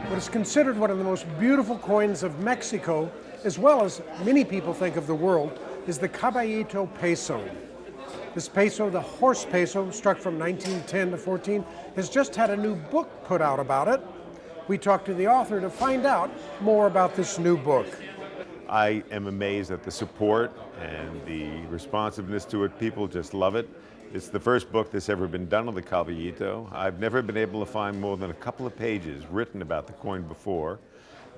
What is considered one of the most beautiful coins of Mexico, as well as many people think of the world, is the Caballito peso. This peso, the horse peso, struck from 1910 to 14, has just had a new book put out about it. We talked to the author to find out more about this new book. I am amazed at the support and the responsiveness to it. People just love it. It's the first book that's ever been done on the Caballito. I've never been able to find more than a couple of pages written about the coin before.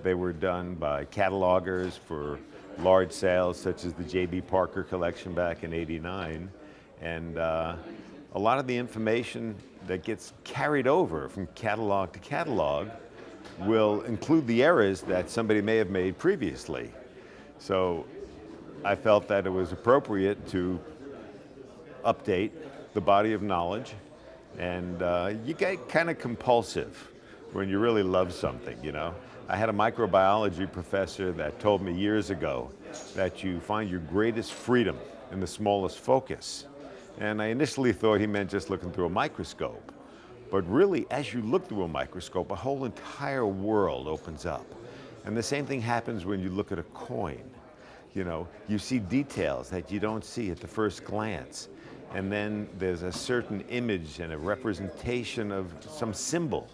They were done by catalogers for large sales, such as the J.B. Parker collection back in '89. And a lot of the information that gets carried over from catalog to catalog will include the errors that somebody may have made previously. So I felt that it was appropriate to update the body of knowledge, and you get kind of compulsive when you really love something, you know. I had a microbiology professor that told me years ago that you find your greatest freedom in the smallest focus. And I initially thought he meant just looking through a microscope. But really, as you look through a microscope, a whole entire world opens up. And the same thing happens when you look at a coin. You know, you see details that you don't see at the first glance. And then there's a certain image and a representation of some symbol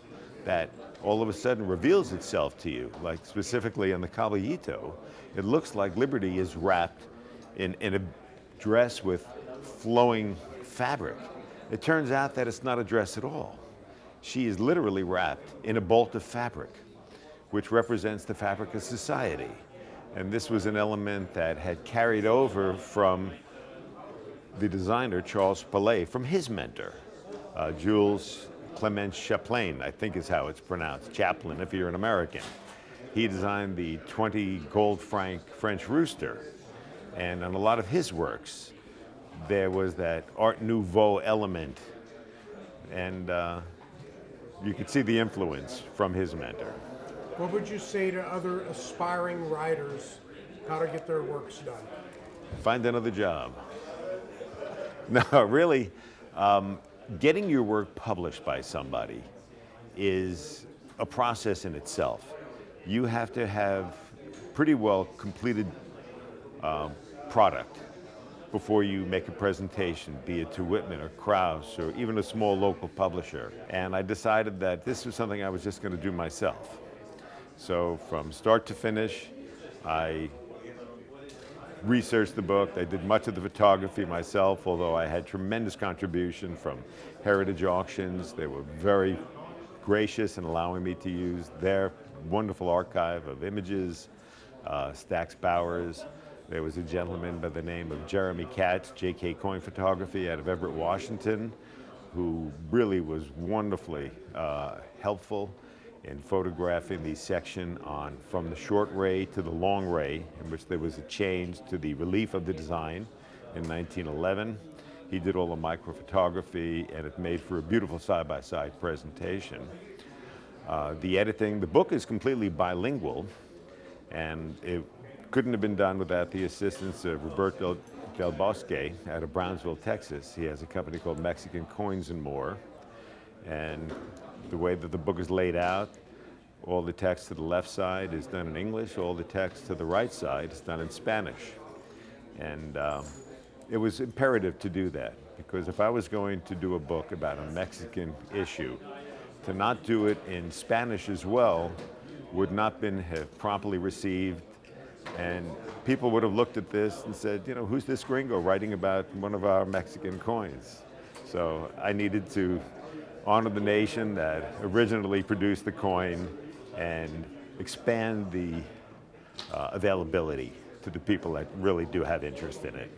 that all of a sudden reveals itself to you. Like specifically on the Caballito, it looks like Liberty is wrapped in a dress with flowing fabric. It turns out that it's not a dress at all. She is literally wrapped in a bolt of fabric, which represents the fabric of society. And this was an element that had carried over from the designer, Charles Palais, from his mentor, Jules Clement Chaplain, I think is how it's pronounced, Chaplin if you're an American. He designed the 20 gold franc French rooster. And on a lot of his works, there was that Art Nouveau element. And you could see the influence from his mentor. What would you say to other aspiring writers how to get their works done? Find another job. No, really, getting your work published by somebody is a process in itself. You have to have pretty well completed product before you make a presentation, be it to Whitman or Krauss or even a small local publisher. And I decided that this was something I was just going to do myself. So from start to finish, I researched the book. I did much of the photography myself, although I had tremendous contribution from Heritage Auctions. They were very gracious in allowing me to use their wonderful archive of images, Stax Bowers. There was a gentleman by the name of Jeremy Katz, JK Coin Photography out of Everett, Washington, who really was wonderfully helpful in photographing the section on from the short ray to the long ray, in which there was a change to the relief of the design in 1911. He did all the microphotography, and it made for a beautiful side-by-side presentation. The editing, the book is completely bilingual, and it couldn't have been done without the assistance of Roberto Del Bosque out of Brownsville, Texas. He has a company called Mexican Coins and More. And the way that the book is laid out, all the text to the left side is done in English, all the text to the right side is done in Spanish. And it was imperative to do that, because if I was going to do a book about a Mexican issue, to not do it in Spanish as well would not have properly received, and people would have looked at this and said, you know, who's this gringo writing about one of our Mexican coins? So I needed to honor the nation that originally produced the coin and expand the availability to the people that really do have interest in it.